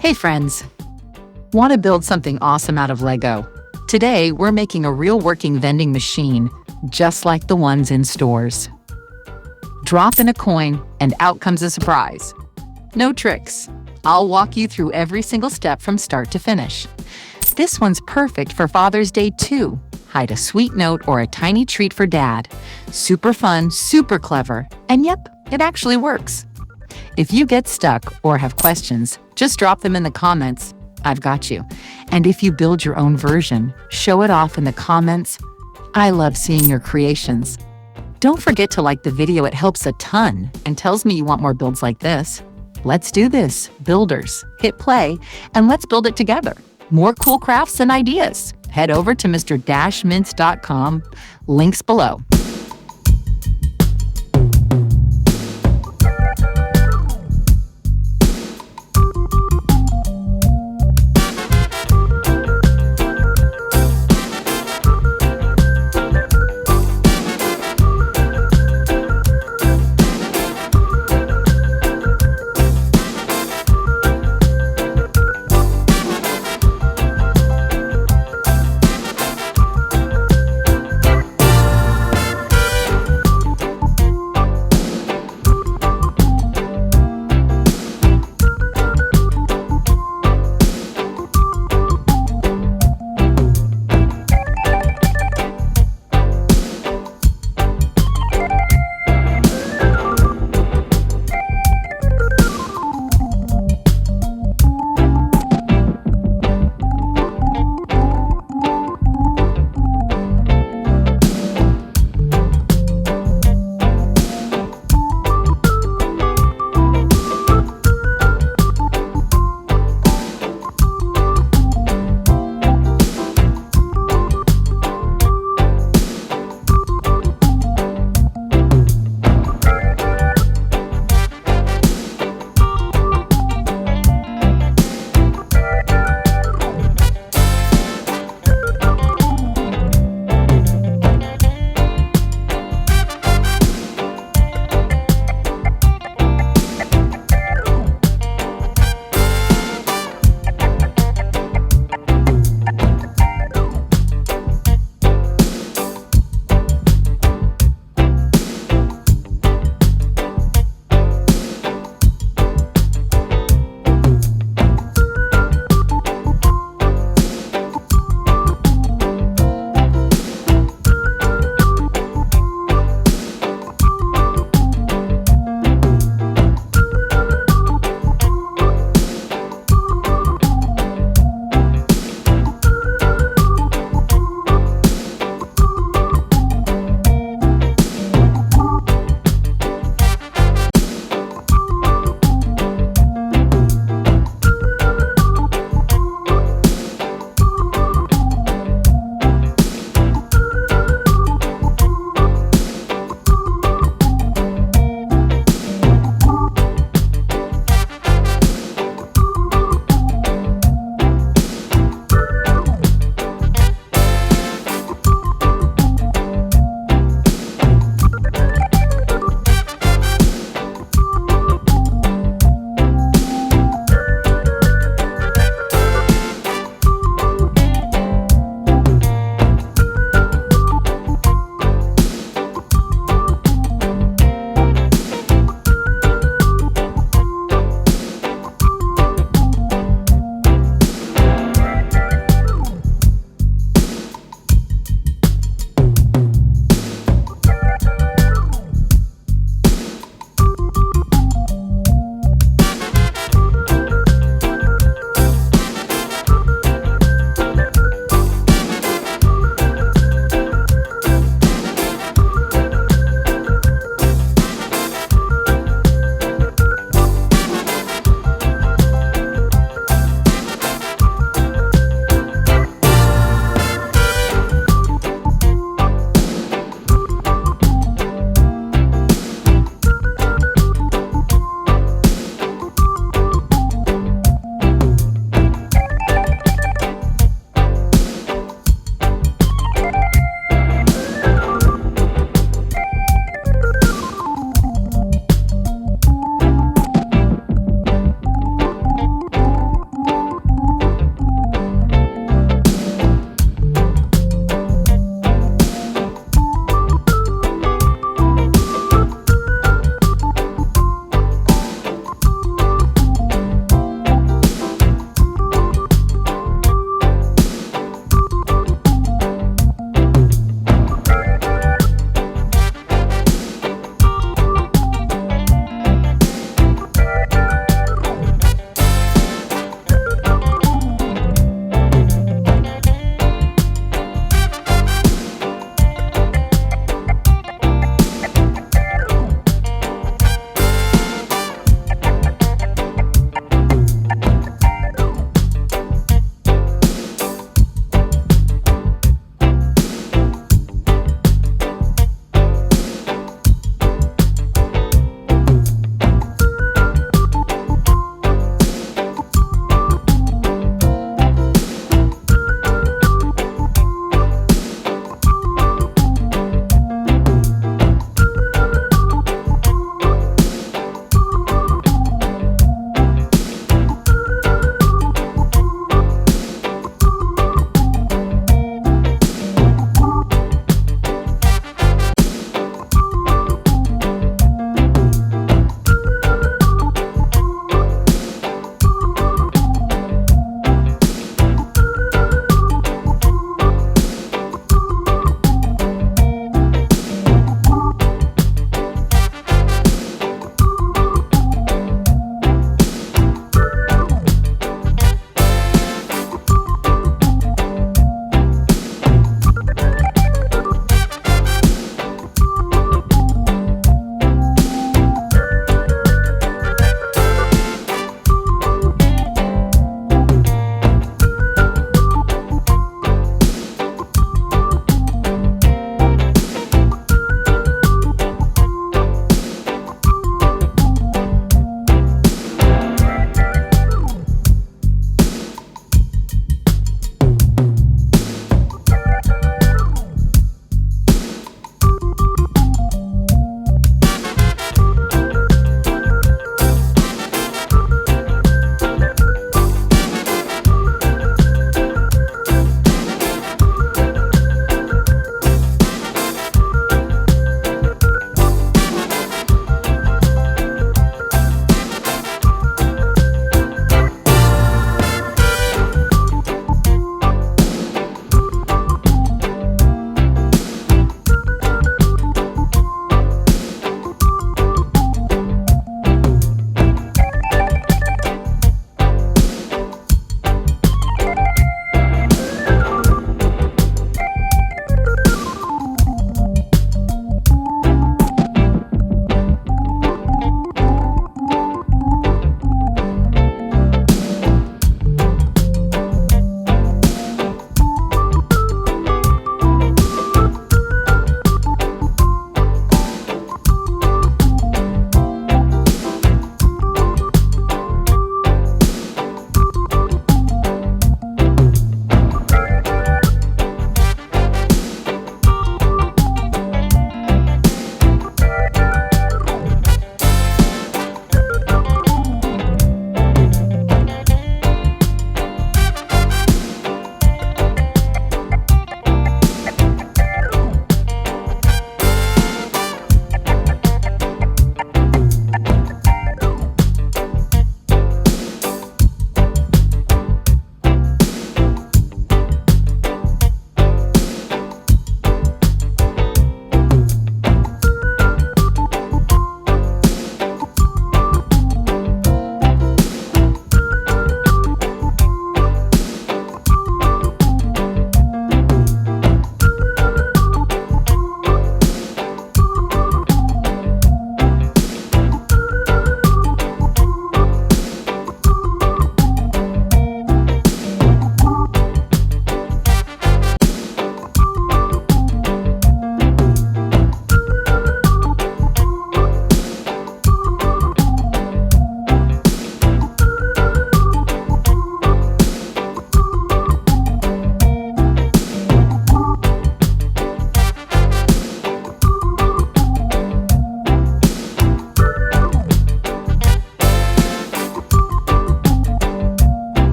Hey friends, want to build something awesome out of Lego? Today, we're making a real working vending machine, just like the ones in stores. Drop in a coin and out comes a surprise. No tricks. I'll walk you through every single step from start to finish. This one's perfect for Father's Day too. Hide a sweet note or a tiny treat for Dad. Super fun, super clever, and yep, it actually works. If you get stuck or have questions, just drop them in the comments. I've got you. And if you build your own version, show it off in the comments. I love seeing your creations. Don't forget to like the video, it helps a ton and tells me you want more builds like this. Let's do this, builders. Hit play and let's build it together. More cool crafts and ideas. Head over to mr-mintz.com, links below.